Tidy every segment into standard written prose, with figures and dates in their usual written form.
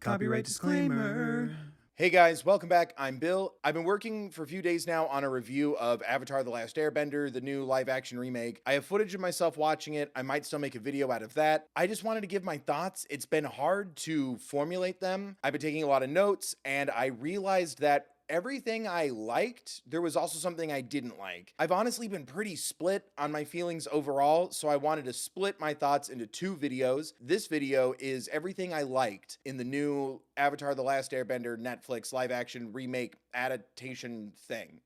Copyright disclaimer. Hey guys, welcome back. I'm Bill. I've been working for a few days now on a review of Avatar: The Last Airbender, the new live-action remake. I have footage of myself watching it. I might still make a video out of that. I just wanted to give my thoughts. It's been hard to formulate them. I've been taking a lot of notes, and I realized that everything I liked, there was also something I didn't like. I've honestly been pretty split on my feelings overall, so I wanted to split my thoughts into two videos. This video is everything I liked in the new Avatar: The Last Airbender Netflix live action remake adaptation thing.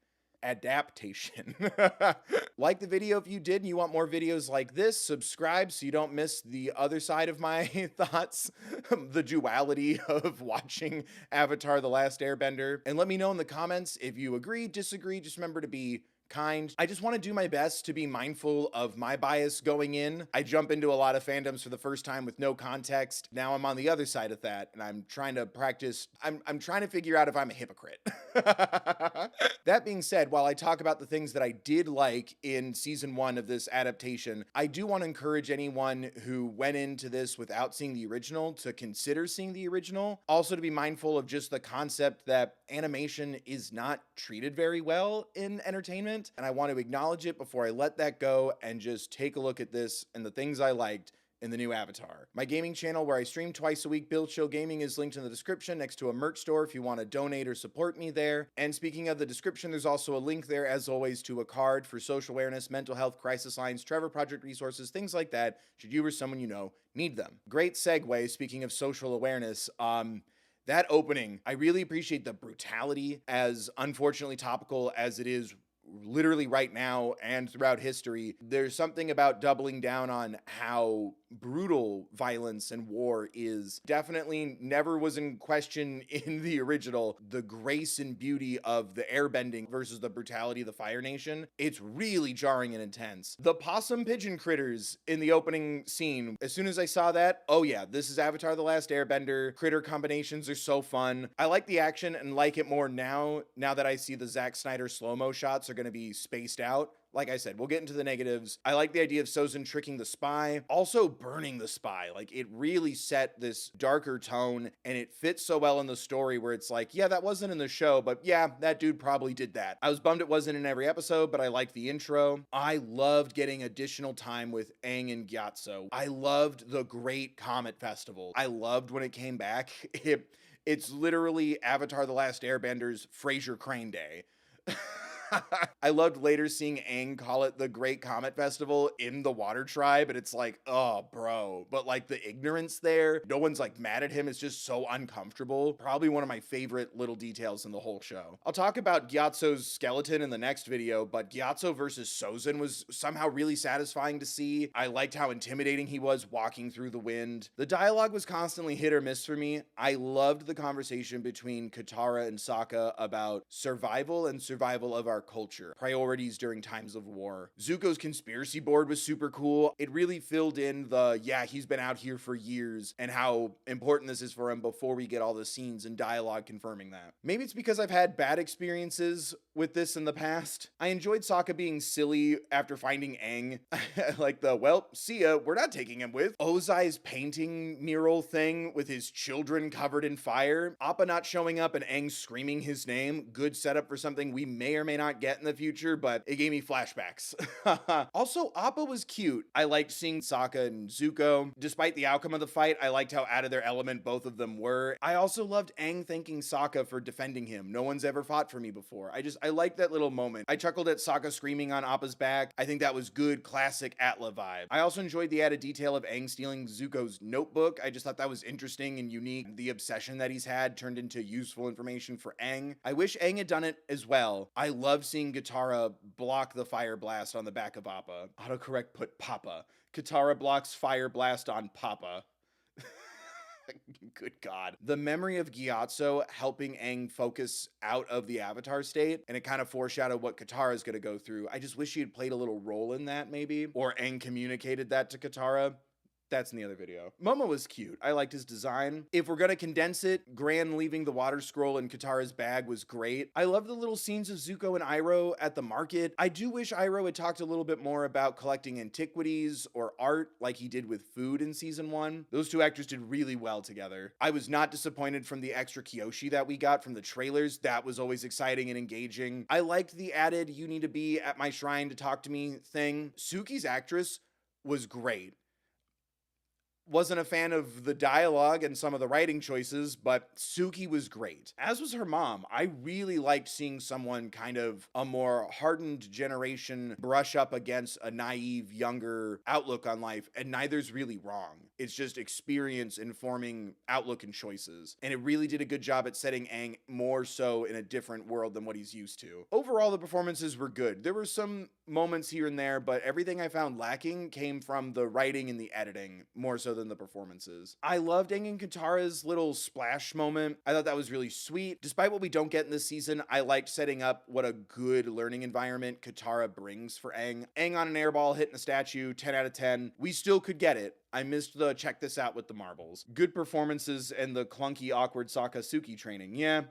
Like the video if you did and you want more videos like this. Subscribe so you don't miss the other side of my thoughts, the duality of watching Avatar: The Last Airbender. And let me know in the comments if you agree, disagree. Just remember to be kind. I just want to do my best to be mindful of my bias going in. I jump into a lot of fandoms for the first time with no context. Now I'm on the other side of that, and I'm trying to practice. I'm trying to figure out if I'm a hypocrite. That being said, while I talk about the things that I did like in season 1 of this adaptation, I do want to encourage anyone who went into this without seeing the original to consider seeing the original. Also to be mindful of just the concept that animation is not treated very well in entertainment, and I want to acknowledge it before I let that go and just take a look at this and the things I liked in the new Avatar. My gaming channel where I stream twice a week, Bill Chill Gaming, is linked in the description next to a merch store if you want to donate or support me there. And speaking of the description, there's also a link there as always to a card for social awareness, mental health, crisis lines, Trevor Project resources, things like that, should you or someone you know need them. Great segue, speaking of social awareness, that opening, I really appreciate the brutality, as unfortunately topical as it is literally right now and throughout history. There's something about doubling down on how brutal violence and war is. Definitely never was in question in the original. The grace and beauty of the airbending versus the brutality of the Fire Nation. It's really jarring and intense. The possum pigeon critters in the opening scene, as soon as I saw that, oh yeah, this is Avatar: The Last Airbender. Critter combinations are so fun. I like the action and like it more now that I see the Zack Snyder slow-mo shots are going to be spaced out. Like I said, we'll get into the negatives. I like the idea of Sozin tricking the spy, also burning the spy. Like, it really set this darker tone, and it fits so well in the story where it's like, yeah, that wasn't in the show, but yeah, that dude probably did that. I was bummed it wasn't in every episode, but I liked the intro. I loved getting additional time with Aang and Gyatso. I loved the Great Comet Festival. I loved when it came back. It's literally Avatar: The Last Airbender's Fraser Crane Day. I loved later seeing Aang call it the Great Comet Festival in the Water Tribe, and it's like, oh, bro. But like the ignorance there, no one's like mad at him. It's just so uncomfortable. Probably one of my favorite little details in the whole show. I'll talk about Gyatso's skeleton in the next video, but Gyatso versus Sozin was somehow really satisfying to see. I liked how intimidating he was walking through the wind. The dialogue was constantly hit or miss for me. I loved the conversation between Katara and Sokka about survival and survival of our culture, priorities during times of war. Zuko's conspiracy board was super cool. It really filled in the, yeah, he's been out here for years and how important this is for him before we get all the scenes and dialogue confirming that. Maybe it's because I've had bad experiences with this in the past. I enjoyed Sokka being silly after finding Aang. Like the, well, see ya, we're not taking him with. Ozai's painting mural thing with his children covered in fire. Appa not showing up and Aang screaming his name. Good setup for something we may or may not get in the future, but it gave me flashbacks. Also, Appa was cute. I liked seeing Sokka and Zuko. Despite the outcome of the fight, I liked how out of their element both of them were. I also loved Aang thanking Sokka for defending him. No one's ever fought for me before. I liked that little moment. I chuckled at Sokka screaming on Appa's back. I think that was good, classic Atla vibe. I also enjoyed the added detail of Aang stealing Zuko's notebook. I just thought that was interesting and unique. The obsession that he's had turned into useful information for Aang. I wish Aang had done it as well. I love seeing Katara block the fire blast on the back of Appa. Autocorrect put Papa. Katara blocks fire blast on Papa. Good God. The memory of Gyatso helping Aang focus out of the Avatar state, and it kind of foreshadowed what Katara is going to go through. I just wish she had played a little role in that, maybe, or Aang communicated that to Katara. That's in the other video. Momo was cute. I liked his design. If we're gonna condense it, Gran leaving the water scroll in Katara's bag was great. I love the little scenes of Zuko and Iroh at the market. I do wish Iroh had talked a little bit more about collecting antiquities or art like he did with food in season 1. Those two actors did really well together. I was not disappointed from the extra Kyoshi that we got from the trailers. That was always exciting and engaging. I liked the added "you need to be at my shrine to talk to me" thing. Suki's actress was great. Wasn't a fan of the dialogue and some of the writing choices, but Suki was great. As was her mom. I really liked seeing someone kind of a more hardened generation brush up against a naive, younger outlook on life, and neither's really wrong. It's just experience informing outlook and choices. And it really did a good job at setting Aang more so in a different world than what he's used to. Overall, the performances were good. There were some moments here and there, but everything I found lacking came from the writing and the editing, more so than the performances. I loved Aang and Katara's little splash moment. I thought that was really sweet. Despite what we don't get in this season, I liked setting up what a good learning environment Katara brings for Aang. Aang on an airball hitting a statue, 10 out of 10. We still could get it. I missed the check this out with the marbles. Good performances and the clunky, awkward Sokka Suki training. Yeah,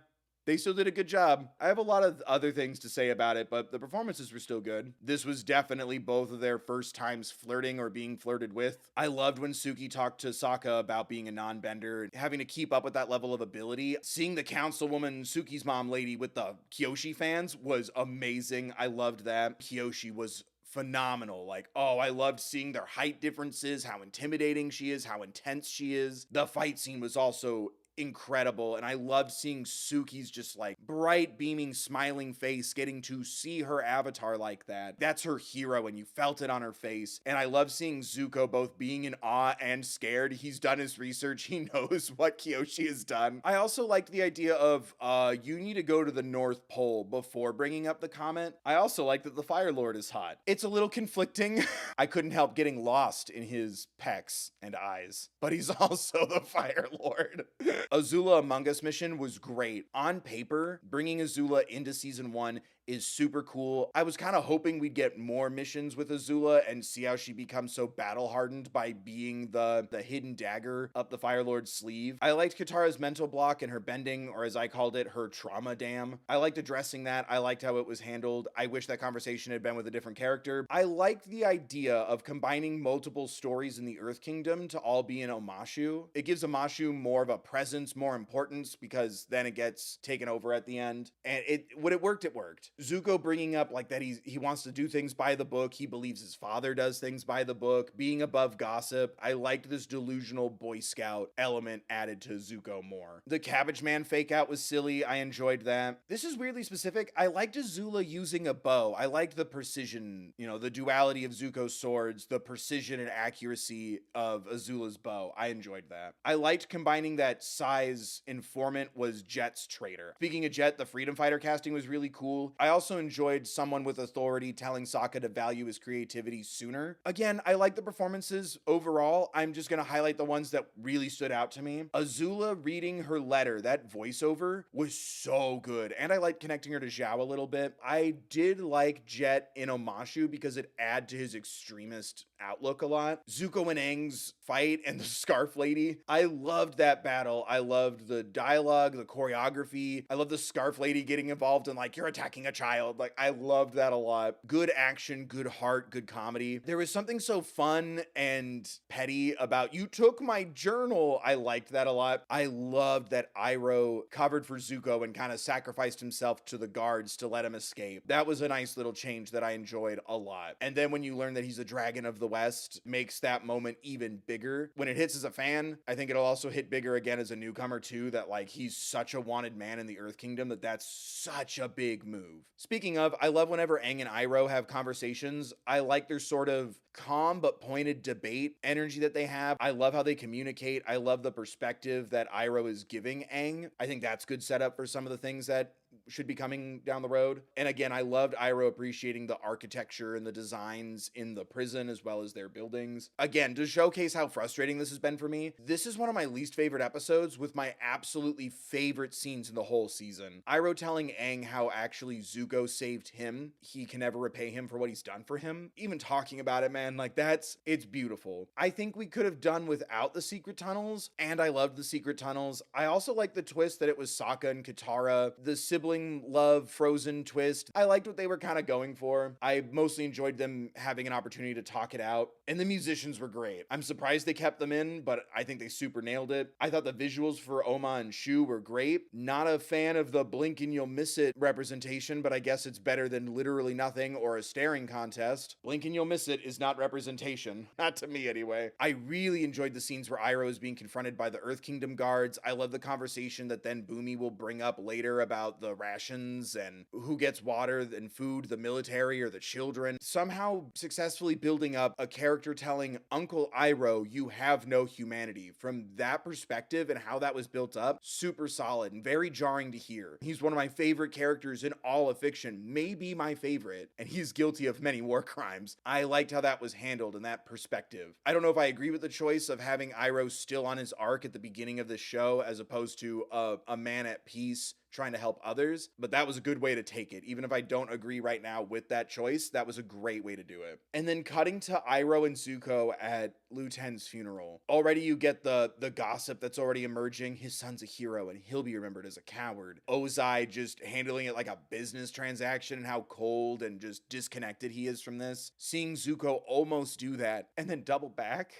they still did a good job. I have a lot of other things to say about it, but the performances were still good. This was definitely both of their first times flirting or being flirted with. I loved when Suki talked to Sokka about being a non-bender and having to keep up with that level of ability. Seeing the councilwoman, Suki's mom lady, with the Kyoshi fans was amazing. I loved that. Kyoshi was phenomenal. Like, oh, I loved seeing their height differences, how intimidating she is, how intense she is. The fight scene was also incredible, and I loved seeing Suki's just like bright, beaming, smiling face, getting to see her avatar like that. That's her hero, and you felt it on her face. And I love seeing Zuko both being in awe and scared. He's done his research. He knows what Kyoshi has done. I also liked the idea of you need to go to the North Pole before bringing up the comment. I also like that the Fire Lord is hot. It's a little conflicting. I couldn't help getting lost in his pecs and eyes, but he's also the Fire Lord. Azula Among Us mission was great. On paper, bringing Azula into season 1 is super cool. I was kind of hoping we'd get more missions with Azula and see how she becomes so battle hardened by being the hidden dagger up the Fire Lord's sleeve. I liked Katara's mental block and her bending, or as I called it, her trauma dam. I liked addressing that. I liked how it was handled. I wish that conversation had been with a different character. I liked the idea of combining multiple stories in the Earth Kingdom to all be in Omashu. It gives Omashu more of a presence, more importance, because then it gets taken over at the end. And when it worked, it worked. Zuko bringing up like that he wants to do things by the book. He believes his father does things by the book. Being above gossip. I liked this delusional Boy Scout element added to Zuko more. The Cabbage Man fake out was silly. I enjoyed that. This is weirdly specific. I liked Azula using a bow. I liked the precision, the duality of Zuko's swords, the precision and accuracy of Azula's bow. I enjoyed that. I liked combining that Sai's informant was Jet's traitor. Speaking of Jet, the Freedom Fighter casting was really cool. I also enjoyed someone with authority telling Sokka to value his creativity sooner. Again, I like the performances overall. I'm just going to highlight the ones that really stood out to me. Azula reading her letter, that voiceover was so good. And I liked connecting her to Zhao a little bit. I did like Jet in Omashu because it added to his extremist outlook a lot. Zuko and Aang's fight and the Scarf Lady. I loved that battle. I loved the dialogue, the choreography. I love the Scarf Lady getting involved in like, you're attacking a child. Like, I loved that a lot. Good action, good heart, good comedy. There was something so fun and petty about you took my journal. I liked that a lot. I loved that Iroh covered for Zuko and kind of sacrificed himself to the guards to let him escape. That was a nice little change that I enjoyed a lot. And then when you learn that he's a dragon of the West, makes that moment even bigger. When it hits as a fan, I think it'll also hit bigger again as a newcomer too, that like he's such a wanted man in the Earth Kingdom that's such a big move. Speaking of, I love whenever Aang and Iroh have conversations. I like their sort of calm but pointed debate energy that they have. I love how they communicate. I love the perspective that Iroh is giving Aang. I think that's good setup for some of the things that should be coming down the road. And again, I loved Iroh appreciating the architecture and the designs in the prison as well as their buildings. Again, to showcase how frustrating this has been for me, this is one of my least favorite episodes with my absolutely favorite scenes in the whole season. Iroh telling Aang how actually Zuko saved him. He can never repay him for what he's done for him. Even talking about it, man, like it's beautiful. I think we could have done without the secret tunnels, and I loved the secret tunnels. I also like the twist that it was Sokka and Katara, the sibling love frozen twist. I liked what they were kind of going for. I mostly enjoyed them having an opportunity to talk it out, and the musicians were great. I'm surprised they kept them in, but I think they super nailed it. I thought the visuals for Oma and Shu were great. Not a fan of the blink and you'll miss it representation, but I guess it's better than literally nothing or a staring contest. Blink and you'll miss it is not representation. Not to me anyway. I really enjoyed the scenes where Iroh is being confronted by the Earth Kingdom guards. I love the conversation that then Boomy will bring up later about the rations and who gets water and food, the military or the children. Somehow successfully building up a character telling Uncle Iroh, you have no humanity. From that perspective and how that was built up, super solid and very jarring to hear. He's one of my favorite characters in all of fiction, maybe my favorite, and he's guilty of many war crimes. I liked how that was handled in that perspective. I don't know if I agree with the choice of having Iroh still on his arc at the beginning of the show as opposed to a man at peace trying to help others, but that was a good way to take it. Even if I don't agree right now with that choice, that was a great way to do it. And then cutting to Iroh and Zuko at Lu Ten's funeral. Already you get the gossip that's already emerging. His son's a hero and he'll be remembered as a coward. Ozai just handling it like a business transaction and how cold and just disconnected he is from this. Seeing Zuko almost do that and then double back.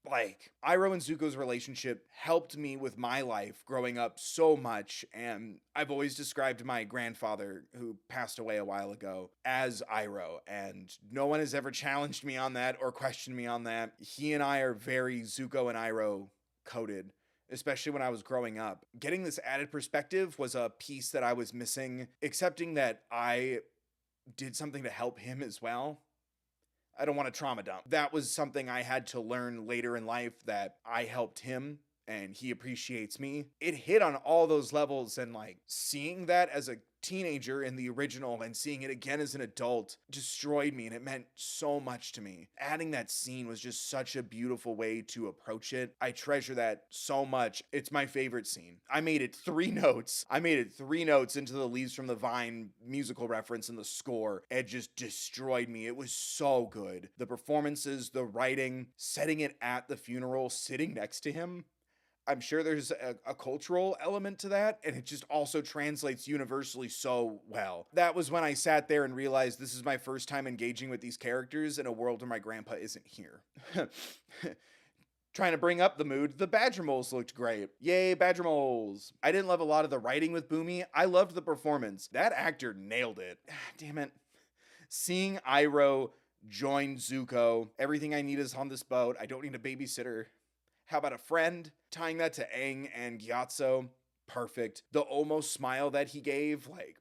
Like, Iroh and Zuko's relationship helped me with my life growing up so much, and I've always described my grandfather, who passed away a while ago, as Iroh, and no one has ever challenged me on that or questioned me on that. He and I are very Zuko and Iroh coded, especially when I was growing up. Getting this added perspective was a piece that I was missing, accepting that I did something to help him as well. I don't want to trauma dump. That was something I had to learn later in life, that I helped him and he appreciates me. It hit on all those levels, and like seeing that as a teenager in the original and seeing it again as an adult destroyed me, and it meant so much to me. Adding that scene was just such a beautiful way to approach it. I treasure that so much. It's my favorite scene. I made it 3 notes. I made it 3 notes into the Leaves from the Vine musical reference in the score. It just destroyed me. It was so good. The performances, the writing, setting it at the funeral, sitting next to him. I'm sure there's a cultural element to that, and it just also translates universally so well. That was when I sat there and realized this is my first time engaging with these characters in a world where my grandpa isn't here. Trying to bring up the mood, the Badger Moles looked great. Yay, Badger Moles. I didn't love a lot of the writing with Boomy. I loved the performance. That actor nailed it. Damn it. Seeing Iroh join Zuko, everything I need is on this boat. I don't need a babysitter. How about a friend? Tying that to Aang and Gyatso, perfect. The almost smile that he gave, like,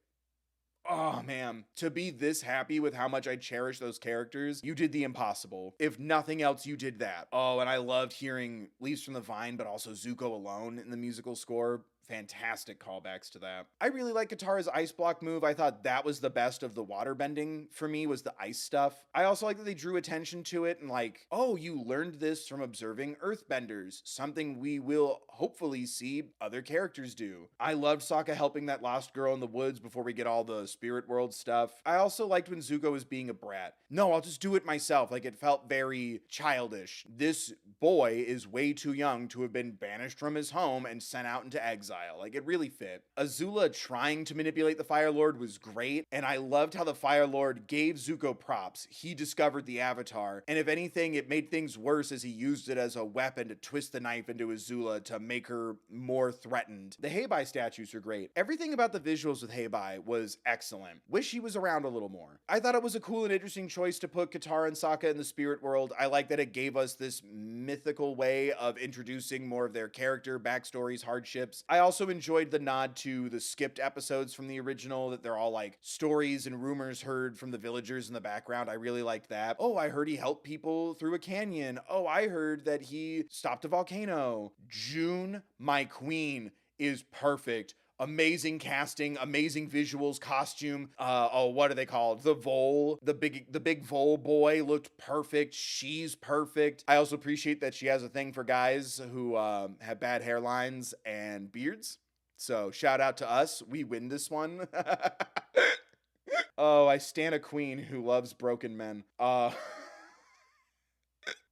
oh man, to be this happy with how much I cherish those characters, you did the impossible. If nothing else, you did that. Oh, and I loved hearing Leaves from the Vine, but also Zuko alone in the musical score. Fantastic callbacks to that. I really like Katara's ice block move. I thought that was the best of the water bending for me, was the ice stuff. I also like that they drew attention to it and like, oh, you learned this from observing earthbenders, something we will hopefully see other characters do. I loved Sokka helping that lost girl in the woods before we get all the spirit world stuff. I also liked when Zuko was being a brat. No, I'll just do it myself. Like, it felt very childish. This boy is way too young to have been banished from his home and sent out into exile. Like, it really fit. Azula trying to manipulate the Fire Lord was great, and I loved how the Fire Lord gave Zuko props. He discovered the Avatar, and if anything, it made things worse as he used it as a weapon to twist the knife into Azula to make her more threatened. The Heibai statues are great. Everything about the visuals with Heibai was excellent. Wish he was around a little more. I thought it was a cool and interesting choice to put Katara and Sokka in the spirit world. I like that it gave us this mythical way of introducing more of their character, backstories, hardships. I also enjoyed the nod to the skipped episodes from the original, that they're all like stories and rumors heard from the villagers in the background. I really liked that. Oh, I heard he helped people through a canyon. Oh, I heard that he stopped a volcano. June, my queen, is perfect. Amazing casting, amazing visuals, costume. What are they called? The vole, the big vole boy looked perfect. She's perfect. I also appreciate that she has a thing for guys who have bad hairlines and beards. So shout out to us. We win this one. Oh, I stan a queen who loves broken men.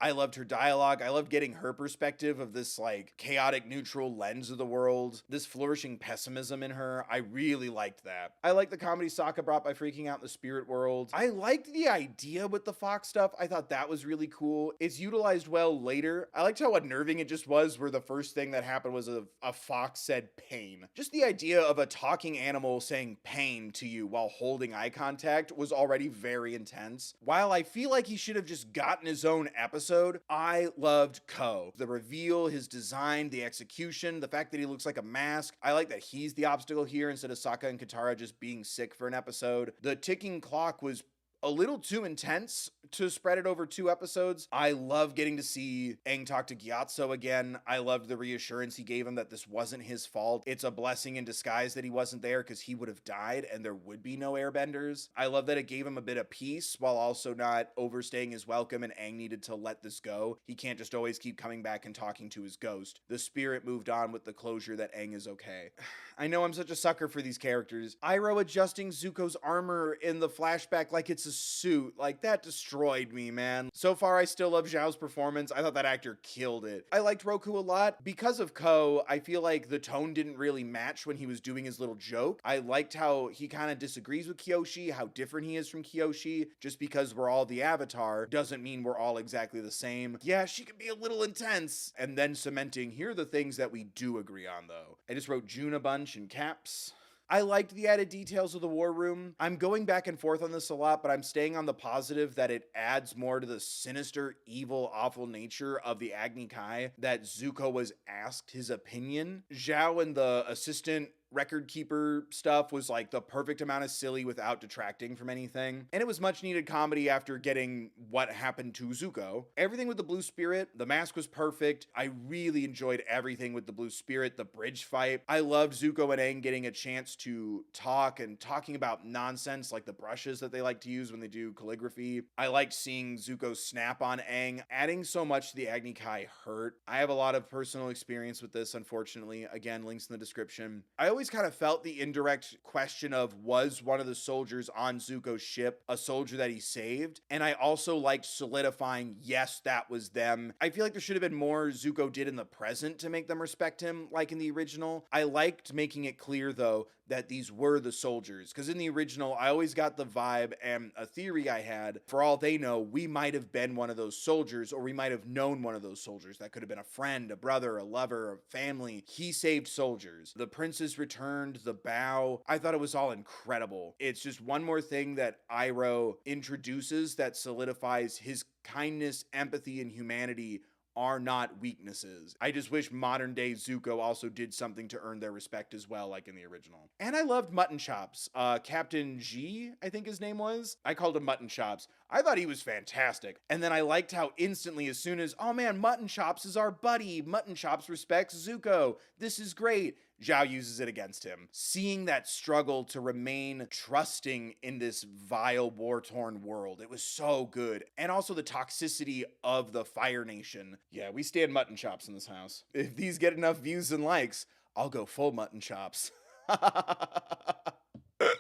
I loved her dialogue. I loved getting her perspective of this like chaotic neutral lens of the world, this flourishing pessimism in her. I really liked that. I liked the comedy Sokka brought by freaking out in the spirit world. I liked the idea with the fox stuff. I thought that was really cool. It's utilized well later. I liked how unnerving it just was, where the first thing that happened was a fox said pain. Just the idea of a talking animal saying pain to you while holding eye contact was already very intense. While I feel like he should have just gotten his own episode, I loved Ko. The reveal, his design, the execution, the fact that he looks like a mask. I like that he's the obstacle here instead of Sokka and Katara just being sick for an episode. The ticking clock was a little too intense to spread it over 2 episodes. I love getting to see Aang talk to Gyatso again. I loved the reassurance he gave him that this wasn't his fault. It's a blessing in disguise that he wasn't there, because he would have died and there would be no airbenders. I love that it gave him a bit of peace while also not overstaying his welcome, and Aang needed to let this go. He can't just always keep coming back and talking to his ghost. The spirit moved on with the closure that Aang is okay. I know I'm such a sucker for these characters. Iroh adjusting Zuko's armor in the flashback like it's a suit, like that destroyed me, man. So far, I still love Zhao's performance. I thought that actor killed it. I liked Roku a lot. Because of Ko, I feel like the tone didn't really match when he was doing his little joke. I liked how he kind of disagrees with Kyoshi, how different he is from Kyoshi. Just because we're all the Avatar doesn't mean we're all exactly the same. Yeah, she can be a little intense. And then cementing, here are the things that we do agree on, though. I just wrote June a bunch in caps. I liked the added details of the war room. I'm going back and forth on this a lot, but I'm staying on the positive that it adds more to the sinister, evil, awful nature of the Agni Kai, that Zuko was asked his opinion. Zhao and the assistant record keeper stuff was like the perfect amount of silly without detracting from anything. And it was much needed comedy after getting what happened to Zuko. Everything with the blue spirit, the mask was perfect. I really enjoyed everything with the blue spirit, the bridge fight. I loved Zuko and Aang getting a chance to talk and talking about nonsense like the brushes that they like to use when they do calligraphy. I liked seeing Zuko snap on Aang. Adding so much to the Agni Kai hurt. I have a lot of personal experience with this, unfortunately. Again, links in the description. I always kind of felt the indirect question of, was one of the soldiers on Zuko's ship a soldier that he saved? And I also liked solidifying, yes, that was them. I feel like there should have been more Zuko did in the present to make them respect him, like in the original. I liked making it clear, though, that these were the soldiers, because in the original, I always got the vibe, and a theory I had, for all they know, we might have been one of those soldiers, or we might have known one of those soldiers. That could have been a friend, a brother, a lover, a family. He saved soldiers. The princes returned, the bow. I thought it was all incredible. It's just one more thing that Iroh introduces that solidifies his kindness, empathy, and humanity are not weaknesses. I just wish modern day Zuko also did something to earn their respect as well, like in the original. And I loved Mutton Chops. Captain G, I think his name was. I called him Mutton Chops. I thought he was fantastic. And then I liked how instantly, as soon as, oh man, Mutton Chops is our buddy. Mutton Chops respects Zuko. This is great. Zhao uses it against him. Seeing that struggle to remain trusting in this vile, war-torn world, it was so good. And also the toxicity of the Fire Nation. Yeah, we stand Mutton Chops in this house. If these get enough views and likes, I'll go full Mutton Chops.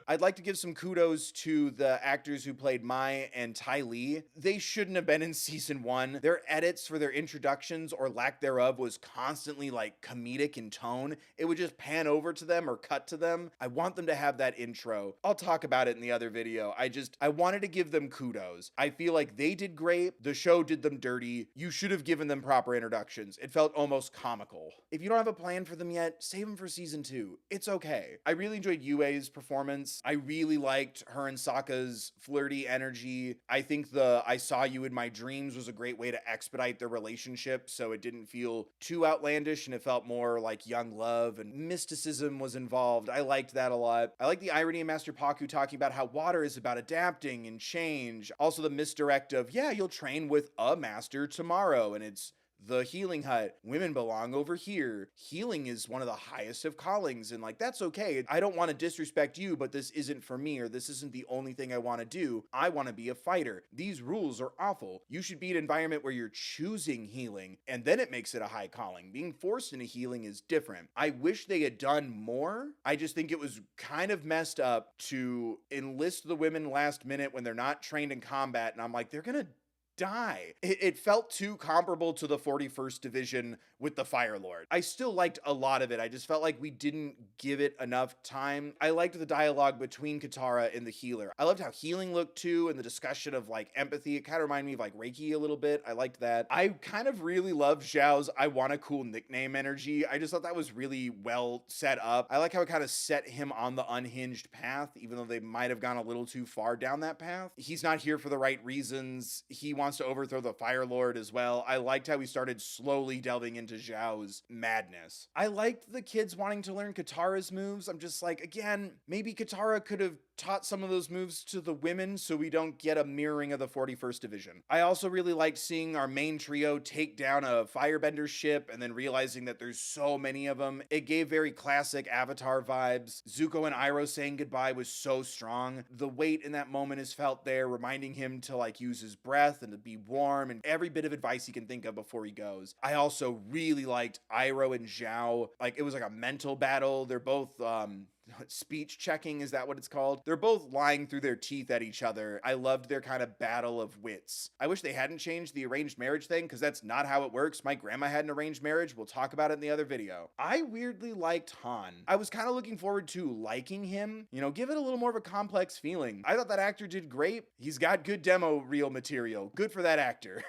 I'd like to give some kudos to the actors who played Mai and Ty Lee. They shouldn't have been in season 1. Their edits for their introductions or lack thereof was constantly like comedic in tone. It would just pan over to them or cut to them. I want them to have that intro. I'll talk about it in the other video. I wanted to give them kudos. I feel like they did great. The show did them dirty. You should have given them proper introductions. It felt almost comical. If you don't have a plan for them yet, save them for season 2. It's okay. I really enjoyed Yue's performance. I really liked her and Sokka's flirty energy. I think the I saw you in my dreams was a great way to expedite their relationship, so it didn't feel too outlandish and it felt more like young love, and mysticism was involved. I liked that a lot. I like the irony of Master Paku talking about how water is about adapting and change. Also the misdirect of, yeah, you'll train with a master tomorrow, and it's the healing hut. Women belong over here. Healing is one of the highest of callings, and like, that's okay. I don't want to disrespect you, but this isn't for me, or this isn't the only thing I want to do. I want to be a fighter. These rules are awful. You should be in an environment where you're choosing healing, and then it makes it a high calling. Being forced into healing is different. I wish they had done more. I just think it was kind of messed up to enlist the women last minute when they're not trained in combat, and I'm like, they're gonna die. It felt too comparable to the 41st Division with the Fire Lord. I still liked a lot of it. I just felt like we didn't give it enough time. I liked the dialogue between Katara and the healer. I loved how healing looked too, and the discussion of like empathy. It kind of reminded me of like Reiki a little bit. I liked that. I kind of really loved Zhao's I want a cool nickname energy. I just thought that was really well set up. I like how it kind of set him on the unhinged path, even though they might have gone a little too far down that path. He's not here for the right reasons. He wants to overthrow the Fire Lord as well. I liked how we started slowly delving into Zhao's madness. I liked the kids wanting to learn Katara's moves. I'm just like, again, maybe Katara could have taught some of those moves to the women so we don't get a mirroring of the 41st Division. I also really liked seeing our main trio take down a firebender ship and then realizing that there's so many of them. It gave very classic Avatar vibes. Zuko and Iroh saying goodbye was so strong. The weight in that moment is felt there, reminding him to like use his breath and to be warm and every bit of advice he can think of before he goes. I also really liked Iroh and Zhao. Like, it was like a mental battle. They're both speech checking, is that what it's called? They're both lying through their teeth at each other. I loved their kind of battle of wits. I wish they hadn't changed the arranged marriage thing, because that's not how it works. My grandma had an arranged marriage. We'll talk about it in the other video. I weirdly liked Han. I was kind of looking forward to liking him, you know, give it a little more of a complex feeling. I thought that actor did great. He's got good demo reel material. Good for that actor.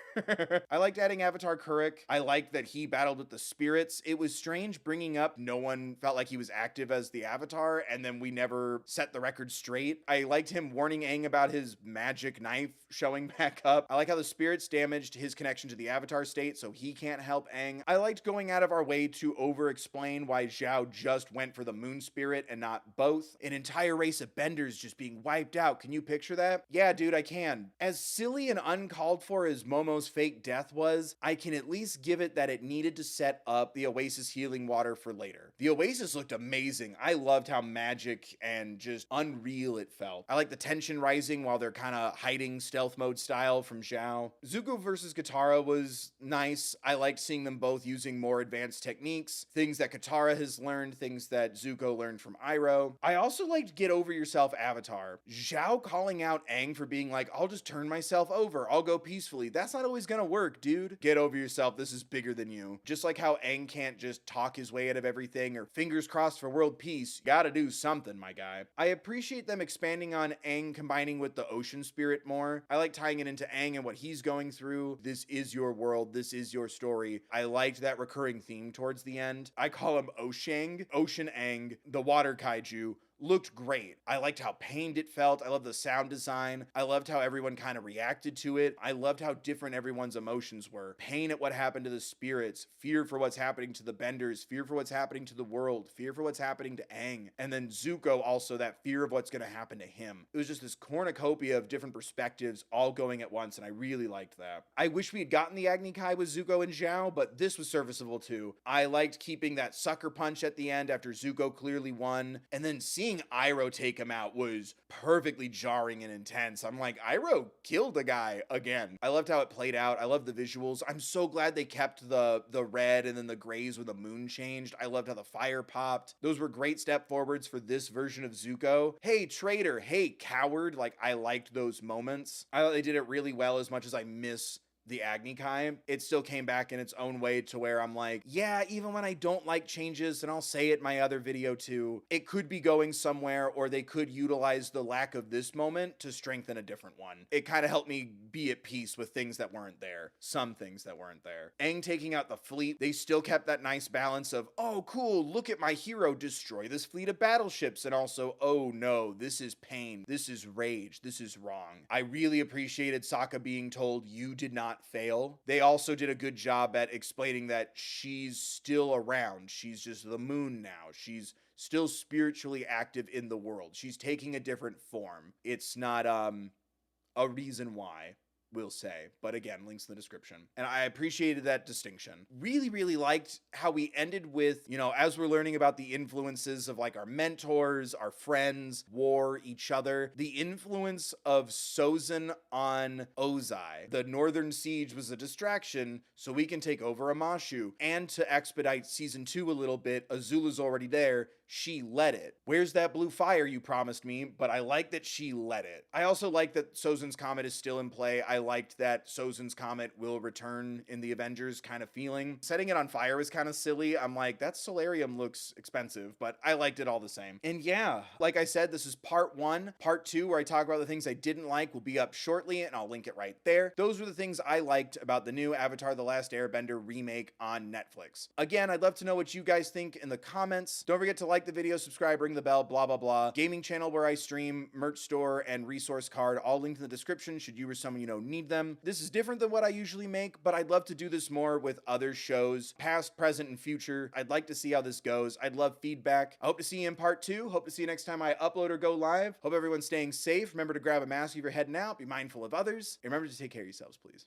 I liked adding Avatar Kuruk. I liked that he battled with the spirits. It was strange bringing up no one felt like he was active as the Avatar, and then we never set the record straight. I liked him warning Aang about his magic knife showing back up. I like how the spirits damaged his connection to the Avatar state, so he can't help Aang. I liked going out of our way to over-explain why Zhao just went for the moon spirit and not both. An entire race of benders just being wiped out. Can you picture that? Yeah, dude, I can. As silly and uncalled for as Momo's fake death was, I can at least give it that it needed to set up the Oasis healing water for later. The Oasis looked amazing. I loved how magic and just unreal it felt. I like the tension rising while they're kind of hiding stealth mode style from Zhao. Zuko versus Katara was nice. I liked seeing them both using more advanced techniques, things that Katara has learned, things that Zuko learned from Iroh. I also liked Get Over Yourself Avatar. Zhao calling out Aang for being like, I'll just turn myself over. I'll go peacefully. That's not always gonna work, dude. Get over yourself. This is bigger than you. Just like how Aang can't just talk his way out of everything or fingers crossed for world peace. You gotta do something, my guy. I appreciate them expanding on Aang combining with the ocean spirit more. I like tying it into Aang and what he's going through. This is your world. This is your story. I liked that recurring theme towards the end. I call him Oshang, Ocean Aang, the water kaiju. Looked great. I liked how pained it felt. I loved the sound design. I loved how everyone kind of reacted to it. I loved how different everyone's emotions were. Pain at what happened to the spirits, fear for what's happening to the benders, fear for what's happening to the world, fear for what's happening to Aang, and then Zuko also that fear of what's going to happen to him. It was just this cornucopia of different perspectives all going at once, and I really liked that. I wish we had gotten the Agni Kai with Zuko and Zhao, but this was serviceable too. I liked keeping that sucker punch at the end after Zuko clearly won, and then seeing Iroh take him out was perfectly jarring and intense. I'm like, Iroh killed a guy again. I loved how it played out. I love the visuals. I'm so glad they kept the red and then the grays when the moon changed. I loved how the fire popped. Those were great step forwards for this version of Zuko. Hey, traitor. Hey, coward. Like, I liked those moments. I thought they did it really well, as much as I miss the Agni Kai. It still came back in its own way to where I'm like, yeah, even when I don't like changes, and I'll say it in my other video too, it could be going somewhere, or they could utilize the lack of this moment to strengthen a different one. It kind of helped me be at peace with things that weren't there. Some things that weren't there. Aang taking out the fleet, they still kept that nice balance of, oh cool, look at my hero destroy this fleet of battleships, and also, oh no, this is pain, this is rage, this is wrong. I really appreciated Sokka being told, you did not fail. They also did a good job at explaining that she's still around. She's just the moon now. She's still spiritually active in the world. She's taking a different form. It's not a reason why. will say. But again, links in the description. And I appreciated that distinction. Really, really liked how we ended with, you know, as we're learning about the influences of like our mentors, our friends, war, each other, the influence of Sozin on Ozai. The Northern Siege was a distraction so we can take over Omashu. And to expedite season 2 a little bit, Azula's already there. She led it. Where's that blue fire you promised me? But I like that she led it. I also like that Sozin's Comet is still in play. I liked that Sozin's Comet will return in the Avengers kind of feeling. Setting it on fire was kind of silly. I'm like, that solarium looks expensive, but I liked it all the same. And yeah, like I said, this is part 1. Part 2, where I talk about the things I didn't like, will be up shortly, and I'll link it right there. Those were the things I liked about the new Avatar: The Last Airbender remake on Netflix. Again, I'd love to know what you guys think in the comments. Don't forget to like the video, subscribe, ring the bell, blah, blah, blah. Gaming channel where I stream, merch store, and resource card, all linked in the description should you or someone you know need them. This is different than what I usually make, but I'd love to do this more with other shows, past, present, and future. I'd like to see how this goes. I'd love feedback. I hope to see you in part 2. Hope to see you next time I upload or go live. Hope everyone's staying safe. Remember to grab a mask if you're heading out. Be mindful of others. And remember to take care of yourselves, please.